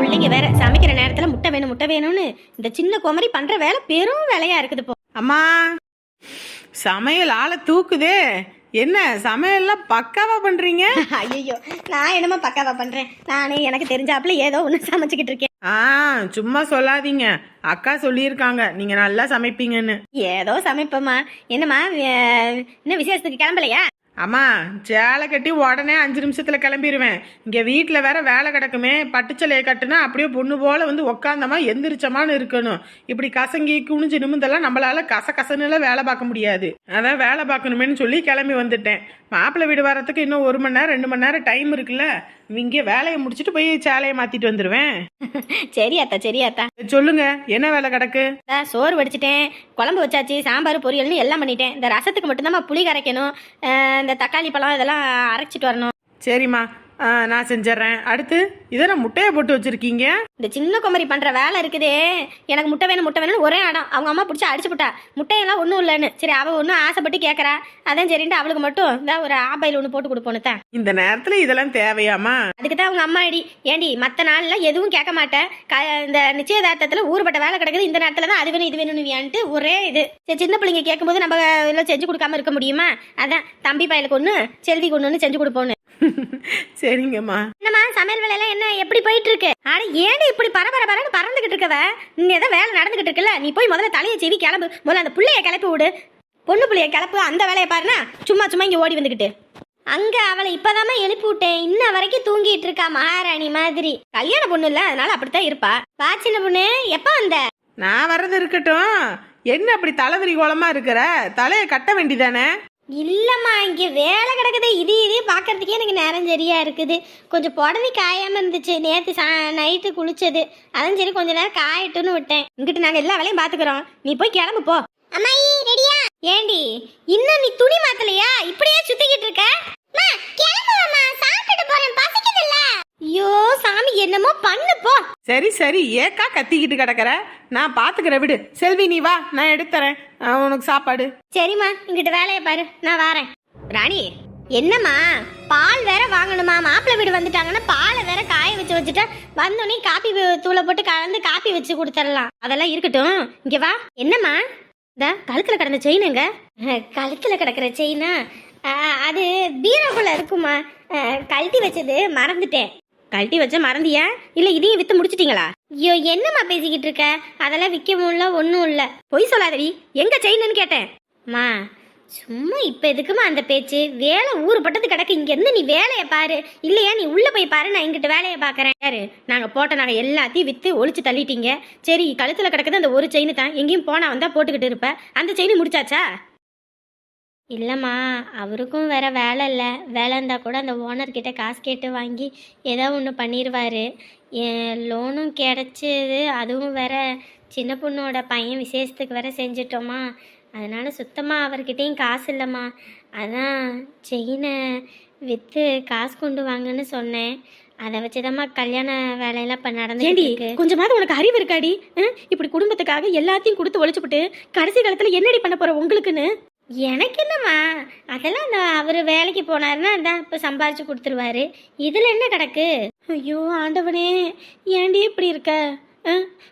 பிள்ளைங்க வேற சமைக்கிற நேரத்துல முட்டை வேணும் முட்டை வேணும்னு இந்த சின்ன குமரி பண்ற வேலை பெரும் வேலையா இருக்குது போ. அம்மா சமையல் ஆளை தூக்குதே. என்ன சமையல்லாம் பக்காவா பண்றீங்க? ஐயோ நான் என்னமோ பக்காவா பண்றேன். நானே எனக்கு தெரிஞ்சாப்புல ஏதோ ஒண்ணு சமைச்சுக்கிட்டு இருக்கேன். சும்மா சொல்லாதீங்க. அக்கா சொல்லியிருக்காங்க நீங்க நல்லா சமைப்பீங்கன்னு. ஏதோ சமைப்போமா. என்னம்மா இன்னும் விசேஷத்துக்கு கிளம்பலையா? அம்மா சேலை கட்டி உடனே 5 நிமிஷத்துல கிளம்பிடுவேன். இங்க வீட்டுல வேற வேலை கிடக்குமே. பட்டுச்சலையை கட்டுனா அப்படியே பொண்ணு போல வந்து உக்காந்தமா எந்திரிச்சமான்னு இருக்கணும். இப்படி கசங்கி குனிஞ்சு நிமிந்தெல்லாம் நம்மளால கசகசன்னு வேலை பார்க்க முடியாது. அதான் வேலை பார்க்கணுமேன்னு சொல்லி கிளம்பி வந்துட்டேன். மாப்பிள்ளை வீடு வரத்துக்கு இன்னும் 1 மணி நேரம் 2 மணி நேரம் டைம் இருக்குல்ல. இங்கே வேலையை முடிச்சுட்டு போய் சேலையை மாத்திட்டு வந்துருவேன். சரியாத்தா சரியாத்தா. சொல்லுங்க என்ன வேலை கிடக்கு? சோறு வடிச்சிட்டேன், குழம்பு வச்சாச்சு, சாம்பார் பொரியல்னு எல்லாம் பண்ணிட்டேன். இந்த ரசத்துக்கு மட்டும்தான் புளி கரைக்கணும், இந்த தக்காளி பழம் இதெல்லாம் அரைச்சிட்டு வரணும். சரிம்மா நான் செஞ்சிடறேன். அடுத்து இதெல்லாம் முட்டையை போட்டு வச்சிருக்கீங்க. இந்த சின்ன குமரி பண்ற வேலை இருக்குதே. எனக்கு முட்டை வேணும்னு ஒரே இடம். அவங்க அம்மா பிடிச்சி அடிச்சு போட்டா முட்டையெல்லாம் ஒன்றும் இல்லைன்னு. சரி அவ ஒன்றும் ஆசைப்பட்டு கேட்கறா. அதான் சரின்ட்டு அவளுக்கு மட்டும் இந்த ஒரு ஆபாயில் ஒன்று போட்டு கொடுப்போன்னு தான். இந்த நேரத்துல இதெல்லாம் தேவையாமா? அதுக்கு தான் அவங்க அம்மா அடி ஏண்டி மற்ற நாள்ல எதுவும் கேட்க மாட்டேன். இந்த நிச்சயதார்த்தத்துல ஊறுபட்ட வேலை கிடக்குது, இந்த நேரத்துல தான் அது வேணும் இது வேணும்னு வேன்ட்டு ஒரே இது. சரி சின்ன பிள்ளைங்க கேட்கும்போது நம்ம எல்லாம் செஞ்சு கொடுக்காம இருக்க முடியுமா? அதான் தம்பி பயலுக்கு ஒன்று செல்விக்கு ஒன்று செஞ்சு கொடுப்போன்னு. சரிங்கம்மா. என்னம்மா சமையல் வேலையெல்லாம் என்ன எப்படி போயிட்டு இருக்கு? ஆனா ஏன் இப்படி பரபரன்னு பறந்துகிட்டு இருக்கவ? நீ ஏதோ வேலை நடந்துகிட்டு இருக்குல்ல, நீ போய் முதல்ல தலையை செவி கிளம்பு. முதல்ல அந்த புள்ளைய கிளப்பி விடு. பொண்ணு புள்ளைய கிளப்பு. அந்த வேலையை பாருனா சும்மா இங்க ஓடி வந்துகிட்டு. அங்க அவளை இப்பதாம எழுப்பி விட்டேன். இன்ன வரைக்கும் தூங்கிட்டு இருக்கா மகாராணி மாதிரி. கல்யாண பொண்ணு இல்ல, அதனால அப்படித்தான் இருப்பா. வா சின்ன பொண்ணு, எப்ப வந்த? நான் வர்றது இருக்கட்டும். என்ன அப்படி தலைவிரி கோலமா இருக்கிற? தலையை கட்ட வேண்டிதானே? இல்லம்மா இங்க வேலை கிடக்குது. இது பாக்குறதுக்கே எனக்கு நேரம் சரியா இருக்குது. கொஞ்சம் புடவை காயாம இருந்துச்சு. நேத்து நைட்டு குளிச்சது. அதான் சரி கொஞ்ச நேரம் காயட்டுன்னு விட்டேன். இங்கிட்டு நாங்க எல்லா வேலையும் பாத்துக்கிறோம். நீ போய் கிளம்பு போ. அம்மாயி ரெடியா? ஏண்டி இன்னும் நீ துணி மாத்தலையா? இப்படியே சுத்திக்கிட்டு இருக்க? ஐயோ சாமி என்னமோ பண்ணு போ. சரி ஏக்கா கத்திக்கிட்டு கிடக்குற? நான் பாத்துக்கிறேன் விடு. செல்வி நீ வா, நான் எடுத்துறேன் உனக்கு சாப்பாடு. சரிம்மா இங்கிட்ட வேலையை பாரு, நான் வரேன். ராணி என்னம்மா பால் வேற வாங்கணுமா? மாப்பிள்ளை வீடு வந்துட்டாங்கன்னா பாலை வேற காய வச்சுட்டா வந்தோடனே காப்பி தூளை போட்டு கலந்து காப்பி வச்சு கொடுத்துடலாம். அதெல்லாம் இருக்கட்டும், இங்க வா. என்னம்மா இந்த கழுத்துல கிடந்த செயினுங்க? கழுத்துல கிடக்குற செயினா? அது பீரோக்குள்ள இருக்குமா. கழட்டி வச்சது மறந்துட்டேன். கழட்டி வச்ச மறந்தியா இல்ல இதையும் வித்து முடிச்சிட்டீங்களா? ஐயோ என்னம்மா பேசிக்கிட்டு இருக்க? அதெல்லாம் விற்கவும் இல்லை ஒன்றும் இல்லை. பொய் சொல்லாதடி. எங்க செயின்னு கேட்டேன். மா சும்மா இப்ப எதுக்குமா அந்த பேச்சு? வேலை ஊறுபட்டது கிடக்கு. இங்க இருந்து நீ வேலையை பாரு. இல்லையா நீ உள்ள போய் பாரு, நான் இங்கிட்ட வேலையை பாக்குறேன். யாரு நாங்க போட்ட நகை எல்லாத்தையும் வித்து ஒழிச்சு தள்ளிட்டீங்க. சரி கழுத்துல கிடக்குது அந்த ஒரு செயின் தான். எங்கேயும் போனா வந்தா போட்டுக்கிட்டு இருப்ப. அந்த செயின் முடிச்சாச்சா? இல்லைம்மா அவருக்கும் வேற வேலை இல்லை. வேலை இருந்தால் கூட அந்த ஓனர்கிட்ட காசு கேட்டு வாங்கி ஏதோ ஒன்று பண்ணிடுவார். லோனும் கிடச்சிது. அதுவும் வேற சின்ன பொண்ணோட பையன் விசேஷத்துக்கு வேற செஞ்சிட்டோமா. அதனால் சுத்தமாக அவர்கிட்டையும் காசு இல்லைம்மா. அதான் செயினை விற்று காசு கொண்டு வாங்கன்னு சொன்னேன். அதை வச்சுதாம்மா கல்யாண வேலையெல்லாம் இப்போ நடந்துருக்கு. கொஞ்சமாவது உனக்கு அறிவு இருக்காடி? இப்படி குடும்பத்துக்காக எல்லாத்தையும் கொடுத்து ஒழிச்சுப்புட்டு கடைசி காலத்தில் என்னடி பண்ண போகிற உங்களுக்குன்னு? எனக்கு என்னம்மா அதெல்லாம் அந்த அவர் வேலைக்கு போனாருன்னா அதான் இப்போ சம்பாரிச்சு கொடுத்துருவாரு. இதில் என்ன கிடக்கு? ஐயோ ஆண்டவனே ஏண்டி இப்படி இருக்க?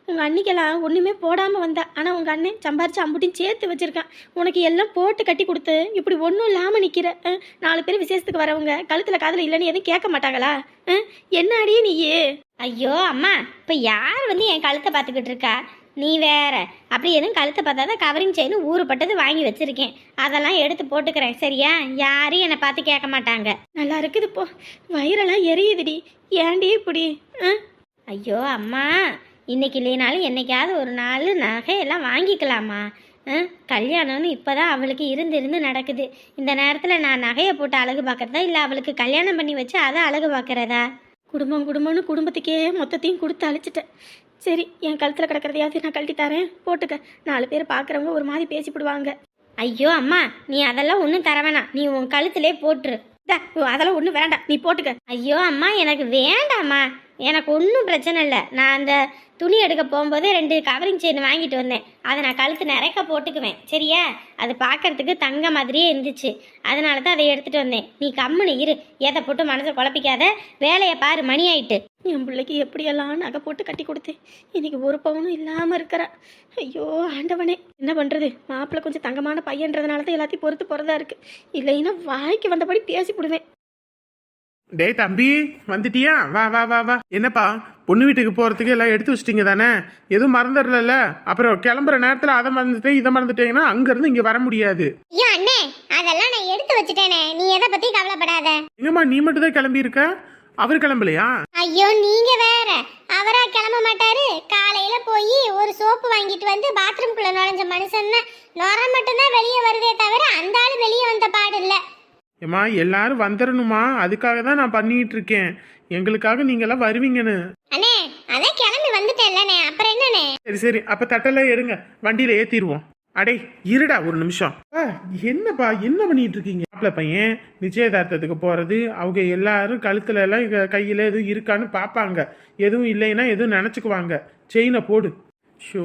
உங்கள் அன்னிக்கெல்லாம் ஒன்றுமே போடாமல் வந்தா. ஆனால் உங்கள் அண்ணன் சம்பாரிச்சு அம்புட்டியும் சேர்த்து வச்சுருக்கான். உனக்கு எல்லாம் போட்டு கட்டி கொடுத்து இப்படி ஒன்றும் இல்லாமல் நிற்கிற. 4 பேர் விசேஷத்துக்கு வரவங்க கழுத்தில் காதில் இல்லைன்னு எதுவும் கேட்க மாட்டாங்களா? என்ன அடியே நீயே? ஐயோ அம்மா இப்போ யார் வந்து என் கழுத்தை பார்த்துக்கிட்டு இருக்கா? நீ வேற. அப்படி எதுவும் கழுத்தை பார்த்தா தான் கவரிங் செயின் ஊறுபட்டது வாங்கி வச்சிருக்கேன். அதெல்லாம் எடுத்து போட்டுக்கிறேன் சரியா? யாரும் என்னை பார்த்து கேட்க மாட்டாங்க. நல்லா இருக்குது போ. வயிறெல்லாம் எரியுதுடி. ஏண்டி இப்படி? ஐயோ அம்மா இன்னைக்கு இல்லைனாலும் என்னைக்காவது ஒரு நாள் நகையெல்லாம் வாங்கிக்கலாமா? கல்யாணம்னு இப்போதான் அவளுக்கு இருந்து நடக்குது. இந்த நேரத்தில் நான் நகையை போட்டு அழகு பார்க்குறதா இல்லை அவளுக்கு கல்யாணம் பண்ணி வச்சு அதை அழகு பார்க்குறதா? குடும்பம்னு குடும்பத்துக்கே மொத்தத்தையும் கொடுத்து அழிச்சிட்டேன். சரி என் கழுத்தில் கிடக்கிறதையாவது நான் கழட்டி தரேன், போட்டுக்க. 4 பேர் பார்க்குறவங்க ஒரு மாதிரி பேசிவிடுவாங்க. ஐயோ அம்மா நீ அதெல்லாம் ஒன்றும் தர வேணாம். நீ உன் கழுத்திலே போட்டுரு. அதெல்லாம் ஒன்றும் வேண்டாம், நீ போட்டுக்க. ஐயோ அம்மா எனக்கு வேண்டாம்மா. எனக்கு ஒன்றும் பிரச்சனை இல்லை. நான் அந்த துணி எடுக்க போகும்போது 2 கவரிங் செயின் வாங்கிட்டு வந்தேன். அதை நான் கழுத்து நிறைக்க போட்டுக்குவேன், சரியா? அது பார்க்கறதுக்கு தங்க மாதிரியே இருந்துச்சு, அதனால தான் அதை எடுத்துகிட்டு வந்தேன். நீ கம்முன்னு இரு, எதை போட்டு மனசை குழப்பிக்காத, வேலையை பாரு, மணி ஆயிட்டு. என் பிள்ளைக்கு எப்படியெல்லாம் நகை போட்டு கட்டி கொடுத்தேன், இன்னைக்கு ஒரு பவுனும் இல்லாமல் இருக்கிறா. ஐயோ ஆண்டவனே, என்ன பண்ணுறது? மாப்பிள்ளை கொஞ்சம் தங்கமான பையன்றதுனால தான் எல்லாத்தையும் பொறுத்து போகிறதா இருக்குது. இல்லைன்னா வாய்க்கு வந்தபடி பேசிவிடுவேன். டேய் தம்பி, வந்துட்டியா? வா வா வா வா. என்னப்பா, பொண்ணு வீட்டுக்கு போறதுக்கு எல்லாம் எடுத்து வச்சிட்டீங்க தானே? எதுவும் மறந்துடல? அப்புறம் கிளம்புற நேரத்துல அதை மறந்துட்டேன் இதை மறந்துட்டேங்கன்னா அங்க இருந்து இங்க வர முடியாது. ஐயோ அண்ணே, அதெல்லாம் நான் எடுத்து வச்சுட்டேனே, நீ எதை பத்தி கவலைப்படாத. எங்கம்மா நீ மட்டும் தான் கிளம்பி இருக்க, அவர் கிளம்பலையா? ஐயோ நீங்க வேற, அவரா கிளம்ப மாட்டாரு. காலையில போய் ஒரு சோப்பு வாங்கிட்டு வந்து பாத்ரூம்குள்ள நுழைஞ்ச மனுஷன் நொர மட்டும்தான் வெளியே வருதே தவிர அந்த ஆளு வெளியே வந்த பாடு இல்ல. ஏம்மா எல்லாரும் வந்துடணுமா, அதுக்காக தான் நான் பண்ணிட்டு இருக்கேன். எங்களுக்காக நீங்க எல்லாம் வருவீங்கன்னு. அண்ணே அதான் கிளம்பி வந்துட்டேன்லண்ணே, அப்புறம் என்னண்ணே? சரி சரி, அப்ப தட்டெல்லாம் எடுங்க, வண்டியில ஏத்திடுவோம். அடே இருடா ஒரு நிமிஷம். என்னப்பா என்ன பண்ணிட்டு இருக்கீங்க? மாப்பிள்ள பையன் நிச்சயதார்த்தத்துக்கு போறது, அவங்க எல்லாரும் கழுத்துல எல்லாம் கையில எதுவும் இருக்கான்னு பாப்பாங்க. எதுவும் இல்லைன்னா எதுவும் நினைச்சுக்குவாங்க. செயினை போடு. ஷோ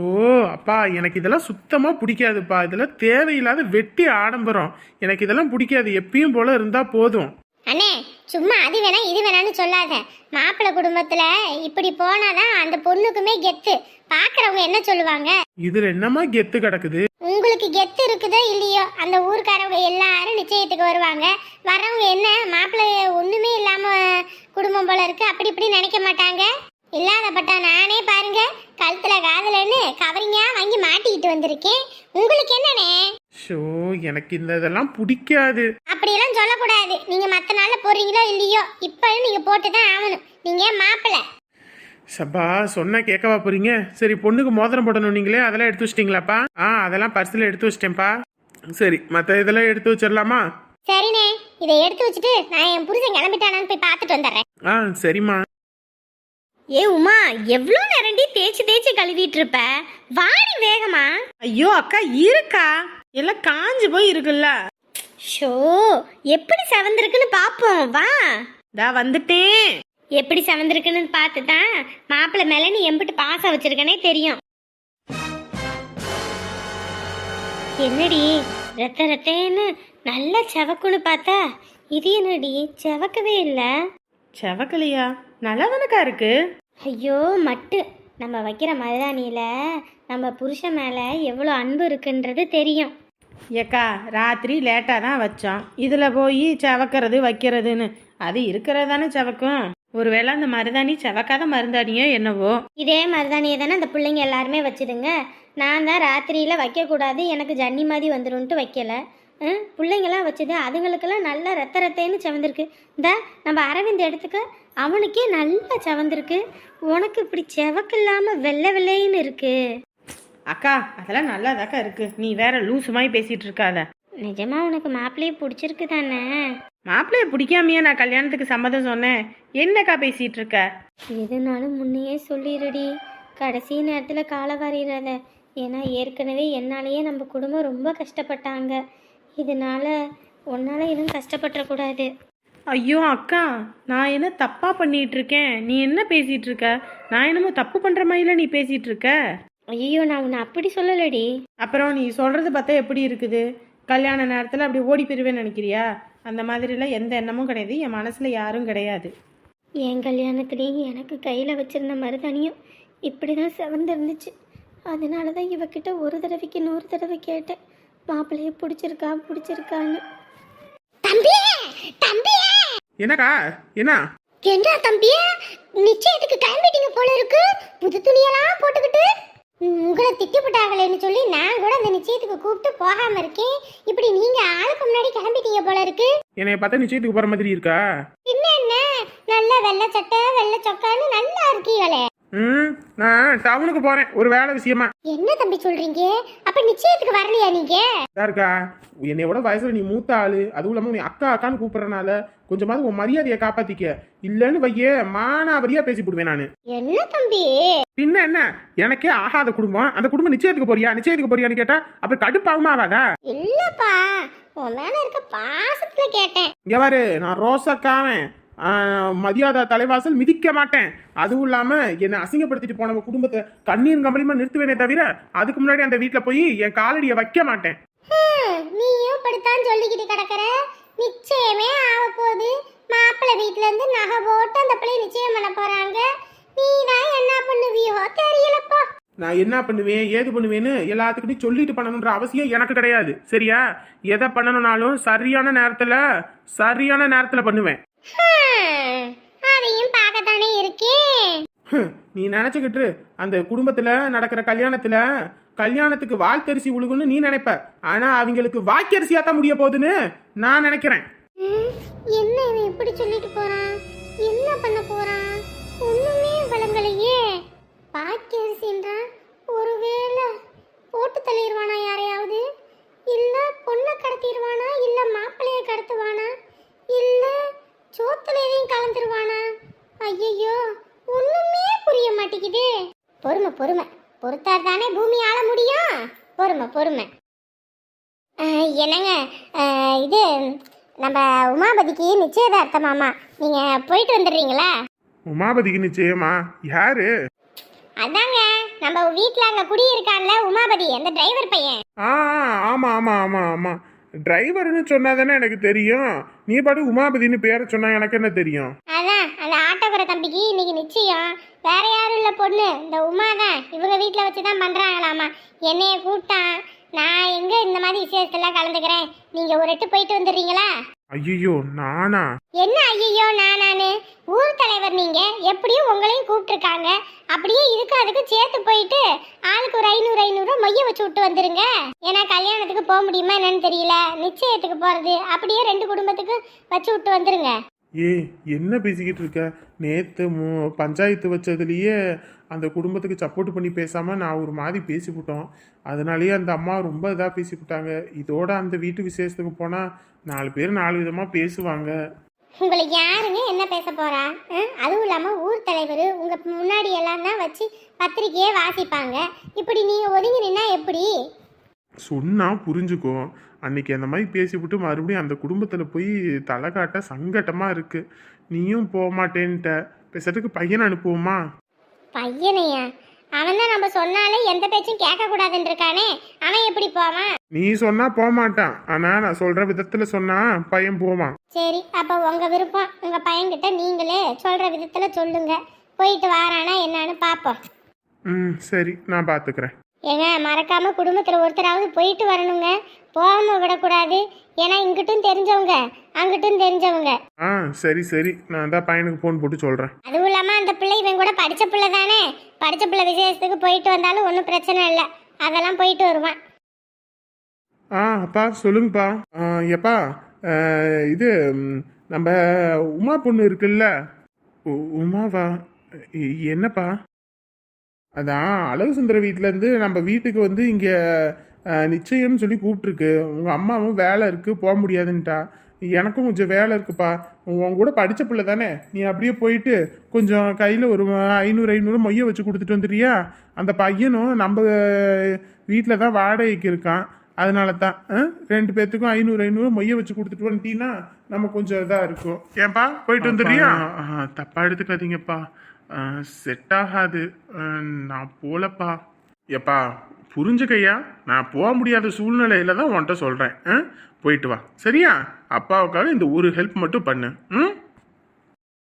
அப்பா, எனக்கு இதெல்லாம் சுத்தமா பிடிக்காதுப்பா. இதெல்லாம் தேவையில்லாத வெட்டி ஆடம்பரம். எனக்கு இதெல்லாம் பிடிக்காது. எப்பயும் போல இருந்தா போதும். அண்ணே சும்மா அது வேணா இது வேணான்னு சொல்லாத. மாப்பிள்ளை குடும்பத்துல இப்படி போனாதான் அந்த பொண்ணுக்குமே கெத்து. பாக்குறவங்க என்ன சொல்லுவாங்க? இதுல என்னமா கெத்து கிடக்குது? உங்களுக்கு கெத்து இருக்குதோ இல்லையோ, அந்த ஊருக்காரவங்க எல்லாரும் நிச்சயத்துக்கு வருவாங்க. வரவங்க என்ன மாப்பிள்ளை ஒண்ணுமே இல்லாம குடும்பம் போல இருக்கு அப்படி இப்படி நினைக்க மாட்டாங்க. இல்லாதப்பட்டா நானே பாருங்க, கழுத்துல காதலன்னு கவரிங்கா வாங்கி மாட்டிக்கிட்டு வந்திருக்கேன். உங்களுக்கு என்னனே? ஷோ எனக்கு இந்த இதெல்லாம் பிடிக்காது. அப்படியெல்லாம் சொல்லக்கூடாது. நீங்க மத்த நாள்ல போறீங்களோ இல்லையோ, இப்ப நீங்க போட்டுதான் ஆகணும். நீங்க மாப்பிள்ளை. சப்பா சொன்னா கேட்கவா போறீங்க? சரி பொண்ணுக்கு மோதிரம் போடணும் நீங்களே, அதெல்லாம் எடுத்து வச்சிட்டீங்களாப்பா? அதெல்லாம் பர்ஸ்ல எடுத்து வச்சிட்டேன்ப்பா. சரி மற்ற இதெல்லாம் எடுத்து வச்சிடலாமா? சரிண்ணே, இதை எடுத்து வச்சுட்டு நான் என் புருஷன் கிளம்பிட்டானான்னு போய் பார்த்துட்டு வந்துடுறேன். சரிம்மா. ஏ உமா, எவ்வளோ நேரண்டி தேய்ச்சி தேய்ச்சி கழுவிட்டு இருப்ப? வாடி வேகமா. ஐயோ அக்கா இருக்கா, எல்லாம் காஞ்சு போய் இருக்குல்ல. ஷோ எப்படி செவந்திருக்குன்னு பாப்போம் வா. வந்துட்டேன். எப்படி செவந்திருக்குன்னு பார்த்து தான் மாப்பிள்ளை மேல நீ எம்பிட்டு பாசம் வச்சிருக்கனே தெரியும். என்னடி ரத்த ரத்தேன்னு நல்லா செவக்குன்னு பார்த்தா இது என்னடி செவக்கவே இல்லை? செவக்கலையா? நல்லா தானக்கா இருக்கு. ஐயோ மட்டு, நம்ம வைக்கிற மருதாணியில் நம்ம புருஷன் மேலே எவ்வளோ அன்பு இருக்குன்றது தெரியும். ஏக்கா ராத்திரி லேட்டாக தான் வச்சோம், இதில் போய் செவக்கிறது வைக்கிறதுன்னு அது இருக்கிறது தானே செவக்கும். ஒருவேளை அந்த மருதாணி செவக்காத மருதாணியோ என்னவோ. இதே மருதாணியை தானே அந்த பிள்ளைங்க எல்லாருமே வச்சுடுங்க. நான் தான் ராத்திரியில் வைக்கக்கூடாது, எனக்கு ஜன்னி மாதிரி வந்துடும்ன்ட்டு வைக்கலை. பிள்ளைங்களாம் வச்சுது, அதுங்களுக்கெல்லாம் நல்லா ரத்த ரத்தேன்னு செவந்திருக்கு. இந்த நம்ம அரவிந்த் எடுத்துக்க, அவனுக்கே நல்லா செவந்திருக்கு. உனக்கு இப்படி செவக்கு இல்லாமல் வெள்ளை வெள்ளைன்னு இருக்கு. அக்கா அதெல்லாம் நல்லாதாக்கா இருக்கு, நீ வேற லூசு மாதிரி பேசிட்டு இருக்காத. நிஜமா உனக்கு மாப்பிள்ளையை பிடிச்சிருக்கு தானே? மாப்பிள்ளைய பிடிக்காமையே நான் கல்யாணத்துக்கு சம்மதம் சொன்னேன். என்னக்கா பேசிட்டு இருக்க? எதுனாலும் முன்னையே சொல்லிடுடி, கடைசி நேரத்தில் காலை வாரிடாத. ஏன்னா ஏற்கனவே என்னாலேயே நம்ம குடும்பம் ரொம்ப கஷ்டப்பட்டாங்க. இதனால உன்னால எதுவும் கஷ்டப்பட்டுறக்கூடாது. ஐயோ அக்கா, நான் என்ன தப்பா பண்ணிட்டு இருக்கேன்? நீ என்ன பேசிட்டு இருக்க? நான் என்னமோ தப்பு பண்ற மாதிரில நீ பேசிட்டு இருக்க. ஐயோ நான் உன்னை அப்படி சொல்லலடி. அப்புறம் நீ சொல்றது பார்த்தா எப்படி இருக்குது? கல்யாண நேரத்தில் அப்படி ஓடி போயிருவேன்னு நினைக்கிறியா? அந்த மாதிரிலாம் எந்த எண்ணமும் கிடையாது, என் மனசுல யாரும் கிடையாது. என் கல்யாணத்துலேயும் எனக்கு கையில் வச்சிருந்த மருதாணியும் இப்படி தான் செவந்திருந்துச்சு. அதனால தான் இவகிட்ட ஒரு தடவைக்கு 100 தடவை கேட்டேன், மாப்பிள்ளைய பிடிச்சிருக்கா பிடிச்சிருக்கான்னு. தம்பியே தம்பியே. என்னக்கா என்ன? என்ன தம்பியே, நிச்சயத்துக்கு கிளம்பிட்டீங்க போல இருக்கு, புது துணியெல்லாம் போட்டுக்கிட்டு. உங்களை திட்டுப்பட்டாங்களேன்னு சொல்லி நான் கூட அந்த நிச்சயத்துக்கு கூப்பிட்டு போகாம இருக்கேன். இப்படி நீங்க ஆளுக்கு முன்னாடி கிளம்பிட்டீங்க போல இருக்கு. என்னைய பார்த்தா நிச்சயத்துக்கு போற மாதிரி இருக்கா? என்ன நல்ல வெள்ளை சட்டை வெள்ளை சொக்கான்னு நல்லா இருக்கீங்களே. நான் டவுனுக்கு போறேன் ஒரு வேலை விஷயமா. என்ன தம்பி சொல்றீங்க? அப்ப நிச்சயத்துக்கு வரலையா நீங்க? இருக்கா, என்னையோட வயசுல நீ மூத்த ஆளு, அதுவும் இல்லாம நீ அக்கா அக்கான்னு கூப்பிடறனால கொஞ்சமாவது உன் மரியாதையை காப்பாத்திக்க. இல்லன்னு வையே மானாவரியா பேசி போடுவேன் நானு. என்ன தம்பி? பின்ன என்ன, எனக்கே ஆகாத குடும்பம், அந்த குடும்பம் நிச்சயத்துக்கு போறியா நிச்சயத்துக்கு போறியான்னு கேட்டா அப்ப கடுப்பாகுமா ஆகாதா? இல்லப்பா, உன் மேல இருக்க பாசத்துல கேட்டேன். இங்க பாரு, நான் ரோசக்காவன் மரியாதை தலைவாசல் மிதிக்க மாட்டேன். அதுவும் இல்லாம என்னை அசிங்கப்படுத்திட்டு போனவங்க குடும்பத்தை கண்ணீர் கம்பளியுமா நிறுத்துவேனே தவிர அதுக்கு முன்னாடி அந்த வீட்டுல போய் என் காலடியை வைக்க மாட்டேன். நீயும் படுத்தான் சொல்லிக்கிட்டு கிடக்குற. நிச்சயமே ஆக போகுது. மாப்பிள்ளை வீட்டுல இருந்து நகை போட்டு அந்த பிள்ளை நிச்சயம் பண்ண போறாங்க. நீ தான் என்ன பண்ணுவியோ தெரியலப்பா. நான் என்ன பண்ணுவேன் ஏது பண்ணுவேன்னு எல்லாத்துக்கிட்டையும் சொல்லிட்டு பண்ணணுன்ற அவசியம் எனக்கு கிடையாது. சரியா? எதை பண்ணணும்னாலும் சரியான நேரத்துல பண்ணுவேன். அதையும் பார்க்கத்தானே இருக்கேன். நீ நினைச்சுக்கிட்டு அந்த குடும்பத்துல நடக்கிற கல்யாணத்துக்கு வாய்க்கரிசி உழுகுன்னு நீ நினைப்ப. ஆனா அவங்களுக்கு வாய்க்கரிசியா தான் முடிய போகுதுன்னு நான் நினைக்கிறேன். என்ன இவன் இப்படி சொல்லிட்டு போறான்? என்ன பண்ண போறான்? ஒண்ணுமே விளங்கலையே. பாக்கியரிசின்றான். ஒருவேளை போட்டு தள்ளிடுவானா யாரையாவது? இல்ல பொண்ணை கடத்திடுவானா? இல்ல மாப்பிள்ளைய கடத்துவானா? இல்ல சோத்துல எதையும் கலந்துருவானா? ஐயோ ஒண்ணுமே புரிய மாட்டேங்குது. பொறுமை பொறுத்தார் தானே பூமி ஆள முடியும். பொறுமை. என்னங்க, இது நம்ம உமாபதிக்கு நிச்சயதார்த்தமாமா. நீங்க போயிட்டு வந்துடுறீங்களா? உமாபதிக்கு நிச்சயமா? யாரு? அதாங்க நம்ம வீட்ல அங்க குடியிருக்கான்ல உமாபதி, அந்த டிரைவர் பையன். ஆமா. டிரைவர்னு சொன்னாதானே எனக்கு தெரியும். நீ பாட்டு உமாபதினு பேரை சொன்னா எனக்கு என்ன தெரியும்? அதான் அந்த ஆட்டோக்கார தம்பிக்கு இன்னைக்கு நிச்சயம். வேற யாரும் இல்ல பொண்ணு, இந்த உமா தான். இவங்க வீட்டுல வச்சுதான் பண்றாங்களாமா. என்னைய கூப்பிட்டான். நான் எங்க இந்த மாதிரி விசேஷத்தெல்லாம் கலந்துக்கிறேன். நீங்க ஒரு எட்டு போயிட்டு வந்துடுறீங்களா? ஐயோ நானா? என்ன ஐயோ நானு? ஊர் தலைவர் நீங்க, எப்படியும் உங்களையும் கூப்பிட்டுருக்காங்க. அப்படியே அதுக்கு சேர்த்து போயிட்டு ஆளுக்கு ஒரு 500 மொய்ய வச்சு விட்டு வந்துருங்க. ஏன்னா கல்யாணத்துக்கு போக முடியுமா என்னன்னு தெரியல. நிச்சயத்துக்கு போறது அப்படியே 2 குடும்பத்துக்கு வச்சு விட்டு வந்துருங்க. என்ன பேசிக்கிட்டு இருக்க? நேத்து பஞ்சாயத்து வச்சதுலயே அந்த குடும்பத்துக்கு சப்போர்ட் பண்ணி பேசாம நான் ஒரு மாதிரி பேசிவிட்டோம். அதனாலயே அந்த அம்மா ரொம்ப இதா பேசிவிட்டாங்க. இதோட அந்த வீட்டு விசேஷத்துக்கு போனா 4 பேர் 4 விதமா பேசுவாங்க. உங்களுக்கு யாருங்க என்ன பேச போறா? அதுவும் இல்லாம ஊர் தலைவர் உங்க முன்னாடி எல்லாம் தான் வச்சு பத்திரிக்கையே வாசிப்பாங்க. இப்படி நீங்க ஒதுங்கி நின்னா எப்படி? சொன்னா புரிஞ்சுக்கோ. அன்னைக்கு அந்த மாதிரி பேசிவிட்டு மறுபடியும் அந்த குடும்பத்துல போய் தலை காட்ட சங்கட்டமா இருக்கு. நீயும் போக மாட்டேன்ட்ட. பேசுறதுக்கு பையனை அனுப்புவோமா? பையனையா? அவன் தான் நம்ம சொன்னாலே எந்த பேச்சும் கேட்க கூடாதுன்னு இருக்கானே. அவன் எப்படி போவான்? நீ சொன்னா போக மாட்டான். ஆனா நான் சொல்ற விதத்துல சொன்னா பையன் போவான். சரி, அப்ப உங்க விருப்பம். உங்க பையன்கிட்ட நீங்களே சொல்ற விதத்துல சொல்லுங்க. போயிட்டு வாரானா என்னன்னு பாப்போம். சரி, நான் பாத்துக்கிறேன். ஏங்க, மறக்காம குடும்பத்துல ஒருத்தராவது போயிட்டு வரணுங்க. போகாம விடக்கூடாது. ஏன்னா இங்கிட்டும் தெரிஞ்சவங்க அங்கிட்டும் தெரிஞ்சவங்க. சரி, நான் தான் பையனுக்கு போன் போட்டு சொல்றேன். அதுவும் இல்லாம அந்த பிள்ளை இவன் கூட படிச்ச பிள்ளை தானே. படிச்ச பிள்ளை விசேஷத்துக்கு போயிட்டு வந்தாலும் ஒன்றும் பிரச்சனை இல்லை. அதெல்லாம் போயிட்டு வருவான். அப்பா சொல்லுங்கப்பா. எப்பா இது நம்ம உமா பொண்ணு இருக்குல்ல? உமாவா? என்னப்பா? அதான் அழகு சுந்தர வீட்டிலேருந்து நம்ம வீட்டுக்கு வந்து இங்கே நிச்சயம்னு சொல்லி கூப்பிட்ருக்கு. உங்கள் அம்மாவும் வேலை இருக்குது போக முடியாதுன்ட்டா. எனக்கும் கொஞ்சம் வேலை இருக்குப்பா. உன் கூட படித்த பிள்ளை தானே. நீ அப்படியே போயிட்டு கொஞ்சம் கையில் ஒரு 500 மொய்யை வச்சு கொடுத்துட்டு வந்துடுறியா? அந்த பையனும் நம்ம வீட்டில் தான் வாடகைக்கு இருக்கான். அதனால தான் 2 பேர்த்துக்கும் 500 மொய்யை வச்சு கொடுத்துட்டு வந்துட்டீங்கன்னா நம்ம கொஞ்சம் இதாக இருக்கும். ஏன்பா போயிட்டு வந்துடுறியா? தப்பாக எடுத்துக்காதீங்கப்பா, செட் ஆகாது. நான் போலப்பா. எப்பா புரிஞ்சுக்கையா, நான் போக முடியாத சூழ்நிலையில தான் உன்கிட்ட சொல்கிறேன். போயிட்டு வா சரியா? அப்பாவுக்காக இந்த ஒரு ஹெல்ப் மட்டும் பண்ணு.